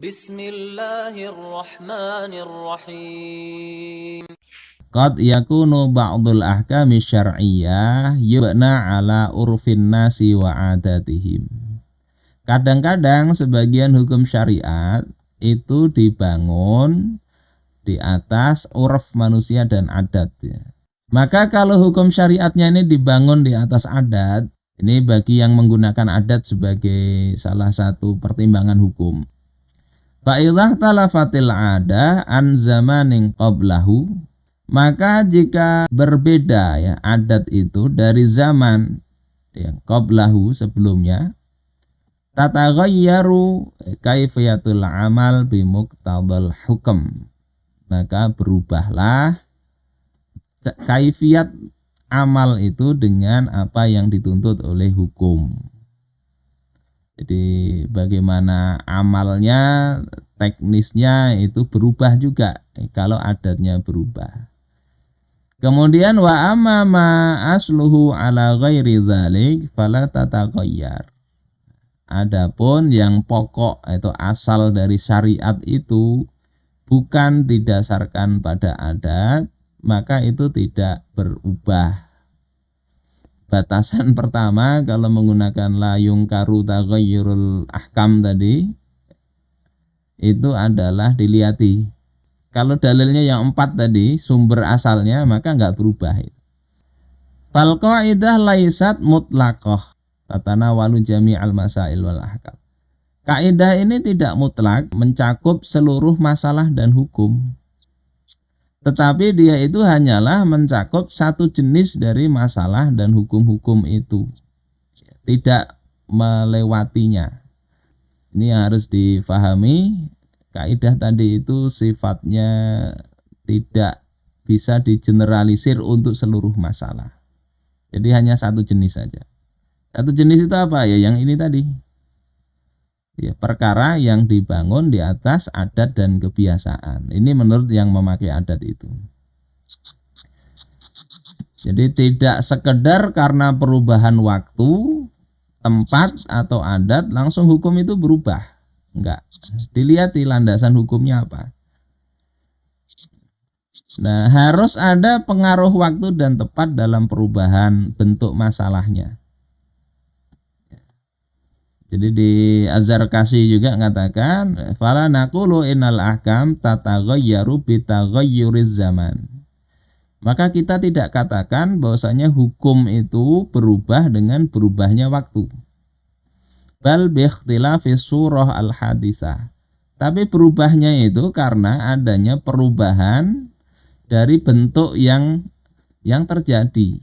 Bismillahirrahmanirrahim. Qad yakunu ba'dul ahkami syar'iyyah yubna ala urfin nasi wa adatihim. Kadang-kadang sebagian hukum syariat itu dibangun di atas urf manusia dan adat ya. Maka kalau hukum syariatnya ini dibangun di atas adat, ini bagi yang menggunakan adat sebagai salah satu pertimbangan hukum. Fa'idhah talafatil ada an zamanin qablahu, maka jika berbeda ya adat itu dari zaman yang qablahu sebelumnya, tataghayyaru kaifiyatul amal bimuqtadal hukm, maka berubahlah kaifiyat amal itu dengan apa yang dituntut oleh hukum. Jadi bagaimana amalnya, teknisnya itu berubah juga kalau adatnya berubah. Kemudian wa amma ma asluhu ala ghairi dzalik fala tataghayyar. Adapun yang pokok atau asal dari syariat itu bukan didasarkan pada adat, maka itu tidak berubah. Batasan pertama kalau menggunakan la yungkaru taghayyurul ahkam tadi itu adalah dilihati. Kalau dalilnya yang 4 tadi sumber asalnya maka enggak berubah. Fal qaidah laisat mutlaqah tatanawalu jami'al masail wal ahkam. Kaidah ini tidak mutlak mencakup seluruh masalah dan hukum. Tetapi dia itu hanyalah mencakup satu jenis dari masalah dan hukum-hukum itu, tidak melewatinya. Ini harus difahami, kaidah tadi itu sifatnya tidak bisa digeneralisir untuk seluruh masalah. Jadi hanya satu jenis saja. Satu jenis itu apa ya? Yang ini tadi. Ya, perkara yang dibangun di atas adat dan kebiasaan. Ini menurut yang memakai adat itu. Jadi tidak sekedar karena perubahan waktu, tempat atau adat langsung hukum itu berubah. Enggak. Dilihat di landasan hukumnya apa. Nah, harus ada pengaruh waktu dan tepat dalam perubahan bentuk masalahnya. Jadi di Az-Zarkashi juga mengatakan fala naqulu innal ahkam tataghayyaru bi taghayyuriz zaman. Maka kita tidak katakan bahwasanya hukum itu berubah dengan berubahnya waktu. Bal bi ikhtilafi surah al-haditsah. Tapi berubahnya itu karena adanya perubahan dari bentuk yang terjadi.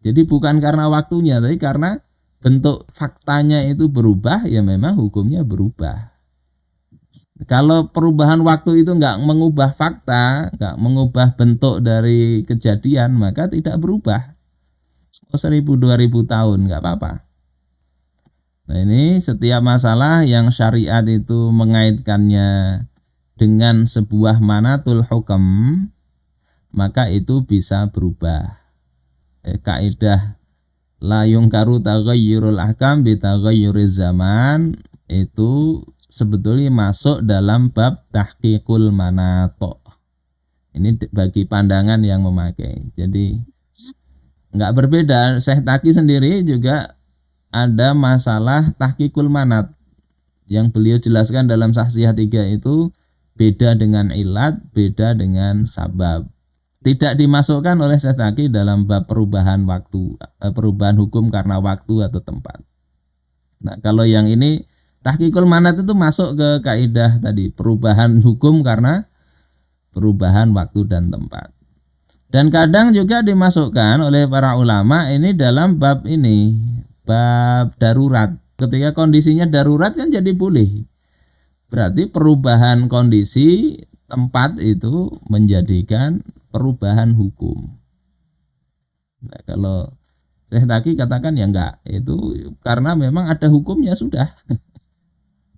Jadi bukan karena waktunya, tapi karena bentuk faktanya itu berubah, ya memang hukumnya berubah. Kalau perubahan waktu itu enggak mengubah fakta, enggak mengubah bentuk dari kejadian, maka tidak berubah. 1000-2000 tahun enggak apa-apa. Nah ini setiap masalah yang syariat itu mengaitkannya dengan sebuah manatul hukum, maka itu bisa berubah. Kaidah la yungkaru taghayyurul ahkam bi taghayyuriz zaman itu sebetulnya masuk dalam bab tahqiqul manato. Ini bagi pandangan yang memakai. Jadi enggak berbeda. Syekh Taqi sendiri juga ada masalah tahqiqul manat yang beliau jelaskan dalam Sahsiyah 3 itu beda dengan ilat, beda dengan sabab. Tidak dimasukkan oleh Syekh Taqi dalam bab perubahan waktu, perubahan hukum karena waktu atau tempat. Nah, kalau yang ini tahqiqul manat itu masuk ke kaidah tadi, perubahan hukum karena perubahan waktu dan tempat. Dan kadang juga dimasukkan oleh para ulama ini dalam bab ini, bab darurat. Ketika kondisinya darurat kan jadi boleh. Berarti perubahan kondisi tempat itu menjadikan perubahan hukum. Nah, kalau Syekh Taqi katakan ya enggak, itu karena memang ada hukumnya sudah.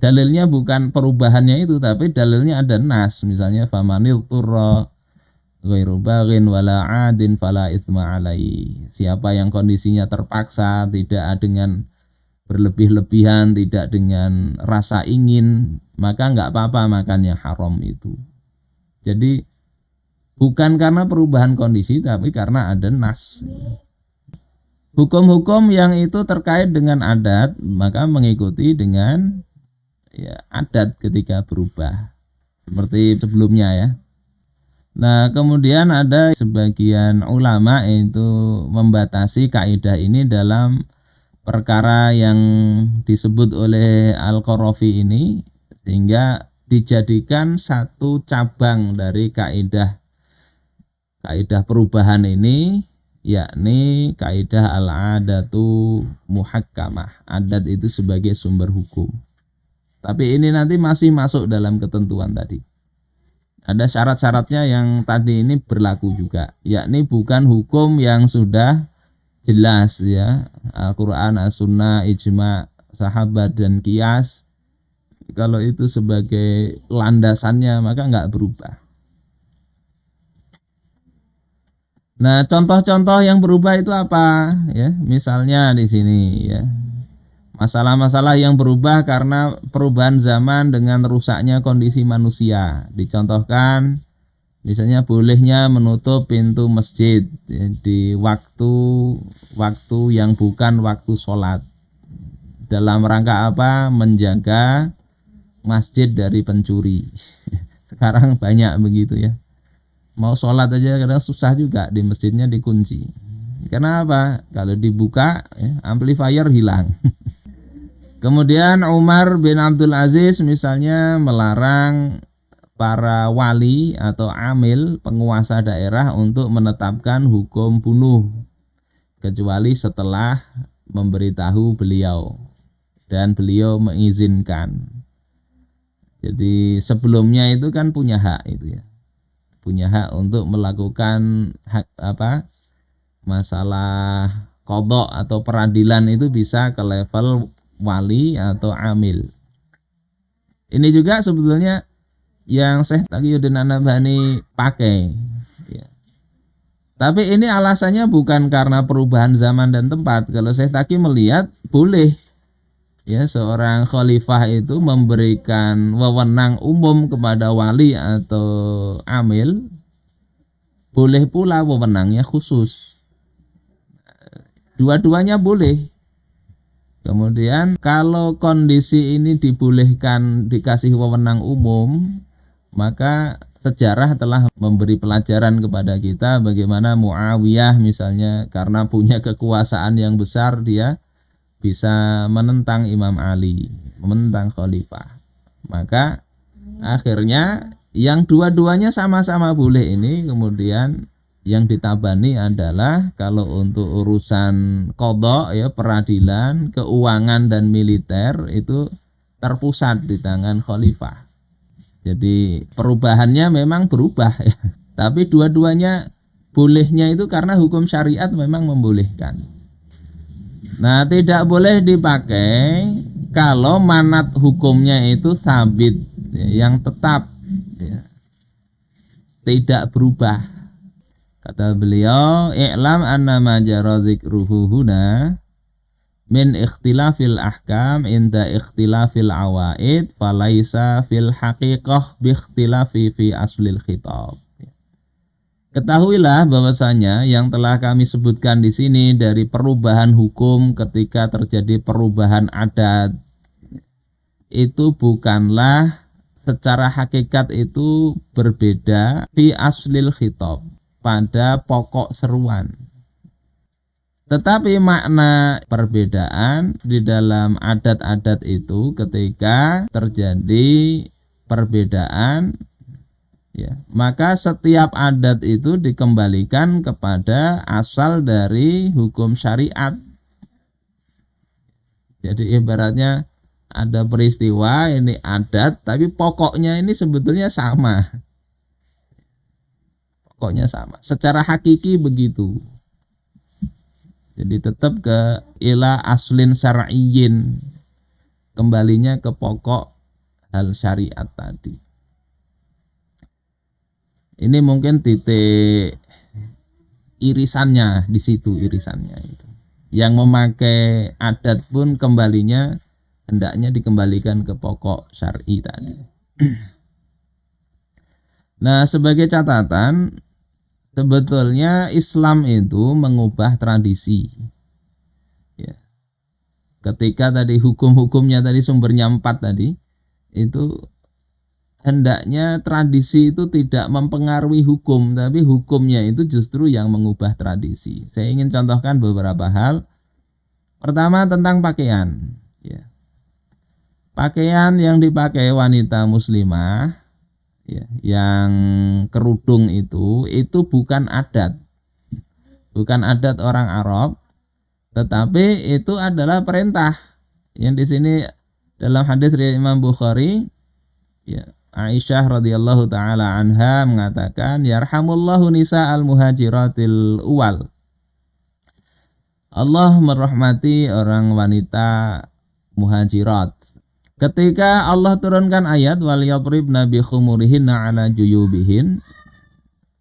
Dalilnya bukan perubahannya itu, tapi dalilnya ada nas, misalnya famanil turra ghairu baghin wala adin fala itsma alaihi. Siapa yang kondisinya terpaksa, tidak dengan berlebih-lebihan, tidak dengan rasa ingin, maka nggak apa-apa makan yang haram itu. Jadi bukan karena perubahan kondisi, tapi karena ada nas. Hukum-hukum yang itu terkait dengan adat, maka mengikuti dengan ya, adat ketika berubah. Seperti sebelumnya ya. Nah, kemudian ada sebagian ulama itu membatasi kaidah ini dalam perkara yang disebut oleh Al-Qarafi ini, sehingga dijadikan satu cabang dari kaidah perubahan ini, yakni kaidah al-adatu muhakkamah. Adat itu sebagai sumber hukum. Tapi ini nanti masih masuk dalam ketentuan tadi. Ada syarat-syaratnya yang tadi ini berlaku juga, yakni bukan hukum yang sudah jelas ya, Al-Quran, As-Sunnah, Ijma, sahabat dan qiyas. Kalau itu sebagai landasannya maka nggak berubah. Nah, contoh-contoh yang berubah itu apa ya? Misalnya di sini ya. Masalah-masalah yang berubah karena perubahan zaman dengan rusaknya kondisi manusia. Dicontohkan misalnya bolehnya menutup pintu masjid ya, di waktu yang bukan waktu sholat. Dalam rangka apa? Menjaga masjid dari pencuri. Sekarang banyak begitu ya. Mau sholat aja kadang susah juga, di masjidnya dikunci. Kenapa? Kalau dibuka ya, amplifier hilang. Kemudian Umar bin Abdul Aziz misalnya melarang para wali atau amil penguasa daerah untuk menetapkan hukum bunuh kecuali setelah memberitahu beliau dan beliau mengizinkan. Jadi sebelumnya itu kan punya hak itu ya. Punya hak untuk melakukan hak apa? Masalah qadha atau peradilan itu bisa ke level wali atau amil. Ini juga sebetulnya yang Syekh Taqiyuddin An-Nabhani pakai ya. Tapi ini alasannya bukan karena perubahan zaman dan tempat. Kalau Syekh Taqi melihat boleh ya seorang khalifah itu memberikan wewenang umum kepada wali atau amil, boleh pula wewenangnya khusus. Dua-duanya boleh. Kemudian kalau kondisi ini dibolehkan dikasih wewenang umum, maka sejarah telah memberi pelajaran kepada kita bagaimana Muawiyah misalnya karena punya kekuasaan yang besar dia bisa menentang Imam Ali, menentang khalifah. Maka akhirnya yang dua-duanya sama-sama boleh ini kemudian yang ditabani adalah kalau untuk urusan qadha ya peradilan, keuangan dan militer itu terpusat di tangan khalifah. Jadi perubahannya memang berubah ya. Tapi dua-duanya bolehnya itu karena hukum syariat memang membolehkan. Nah, tidak boleh dipakai kalau manat hukumnya itu sabit ya, yang tetap ya, tidak berubah. Kata beliau, "I'lam anna ma jara dzikruhu huna min ikhtilafil ahkam inda ikhtilafil awaid falaisa fil haqiqah bi ikhtilafi fi aslil khitab." Ketahuilah bahwasanya yang telah kami sebutkan di sini dari perubahan hukum ketika terjadi perubahan adat itu bukanlah secara hakikat itu berbeda fi aslil khitab, pada pokok seruan. Tetapi makna perbedaan di dalam adat-adat itu ketika terjadi perbedaan ya, maka setiap adat itu dikembalikan kepada asal dari hukum syariat. Jadi ibaratnya ada peristiwa ini adat tapi pokoknya ini sebetulnya sama. Pokoknya sama. Secara hakiki begitu. Jadi tetap ke ila aslin syar'iyyin. Kembalinya ke pokok hal syariat tadi. Ini mungkin titik irisannya di situ irisannya itu. Yang memakai adat pun kembalinya hendaknya dikembalikan ke pokok syar'i tadi. Nah, sebagai catatan, sebetulnya Islam itu mengubah tradisi. Ya. Ketika tadi hukum-hukumnya tadi sumbernya 4 tadi, itu hendaknya tradisi itu tidak mempengaruhi hukum, tapi hukumnya itu justru yang mengubah tradisi. Saya ingin contohkan beberapa hal. Pertama tentang pakaian. Ya. Pakaian yang dipakai wanita muslimah, ya, yang kerudung itu bukan adat orang Arab, tetapi itu adalah perintah. Yang di sini dalam hadis riwayat Imam Bukhari, ya, Aisyah radhiyallahu taala anha mengatakan, yarhamullahu nisa al-muhajiratil uwal. Allah merahmati orang wanita muhajirat. Ketika Allah turunkan ayat wal yadribna bi khumurihinna ala juyubihin,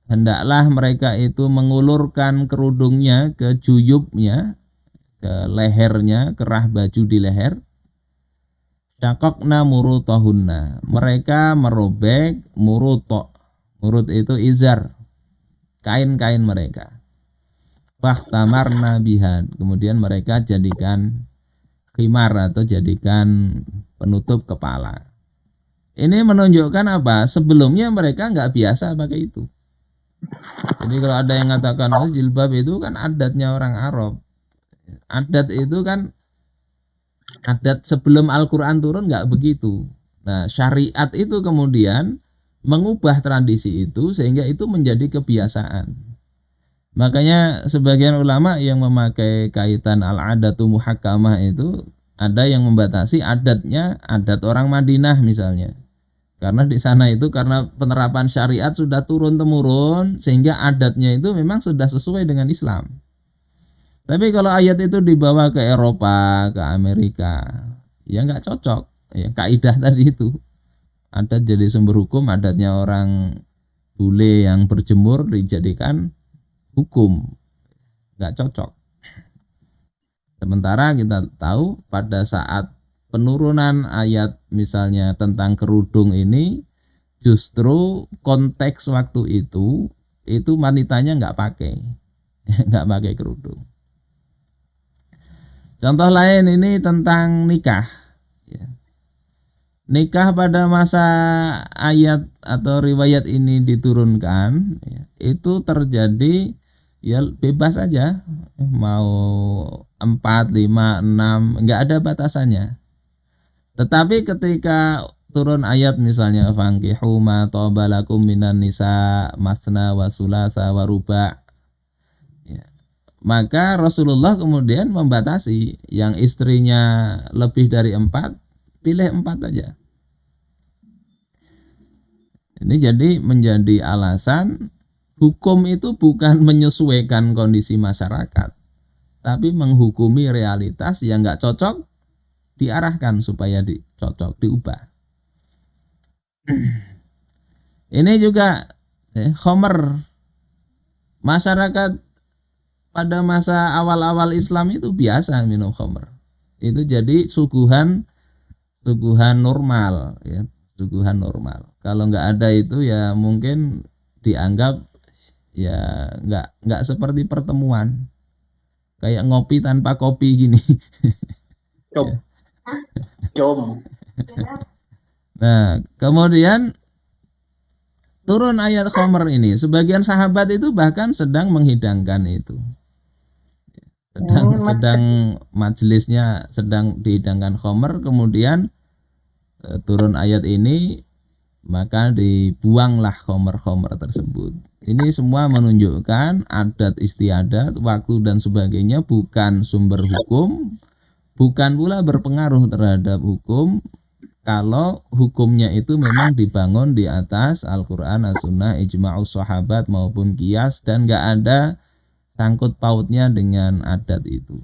hendaklah mereka itu mengulurkan kerudungnya ke juyubnya, ke lehernya, kerah baju di leher. Syaqaqna murutahunna, mereka merobek murut itu izar, kain-kain mereka. Fakhtamarna biha, kemudian mereka jadikan khimar atau jadikan penutup kepala. Ini menunjukkan apa? Sebelumnya mereka nggak biasa pakai itu. Jadi kalau ada yang mengatakan oh, jilbab itu kan adatnya orang Arab. Adat itu kan adat sebelum Al-Quran turun nggak begitu. Nah, syariat itu kemudian mengubah tradisi itu sehingga itu menjadi kebiasaan. Makanya sebagian ulama yang memakai kaitan al-adatu muhakkamah itu ada yang membatasi adatnya adat orang Madinah misalnya. Karena di sana itu karena penerapan syariat sudah turun temurun sehingga adatnya itu memang sudah sesuai dengan Islam. Tapi kalau ayat itu dibawa ke Eropa, ke Amerika, ya nggak cocok. Ya kaidah tadi itu. Adat jadi sumber hukum, adatnya orang bule yang berjemur dijadikan hukum, nggak cocok. Sementara kita tahu pada saat penurunan ayat misalnya tentang kerudung ini, justru konteks waktu itu wanitanya nggak pakai nggak pakai kerudung. Contoh lain ini tentang nikah. Nikah pada masa ayat atau riwayat ini diturunkan, itu terjadi ya bebas aja, mau 4, 5, 6, nggak ada batasannya. Tetapi ketika turun ayat misalnya fankihu ma tabalakum minan nisa masna wa sulasa wa ruba', ya, maka Rasulullah kemudian membatasi yang istrinya lebih dari 4, pilih 4 aja. Ini jadi menjadi alasan hukum itu bukan menyesuaikan kondisi masyarakat, tapi menghukumi realitas yang nggak cocok, diarahkan supaya cocok, diubah. Ini juga khomer. Masyarakat pada masa awal-awal Islam itu biasa minum khomer. Itu jadi suguhan normal, ya, suguhan normal. Kalau nggak ada itu ya mungkin dianggap ya nggak seperti pertemuan, kayak ngopi tanpa kopi gini. Jom. Nah, kemudian turun ayat khomer ini, sebagian sahabat itu bahkan sedang menghidangkan itu, sedang majelisnya sedang dihidangkan khomer, kemudian turun ayat ini, maka dibuanglah khomer-khomer tersebut. Ini semua menunjukkan adat istiadat, waktu dan sebagainya bukan sumber hukum, bukan pula berpengaruh terhadap hukum kalau hukumnya itu memang dibangun di atas Al-Quran, As-Sunnah, Ijma'us Sahabat maupun Qiyas, dan gak ada sangkut pautnya dengan adat itu.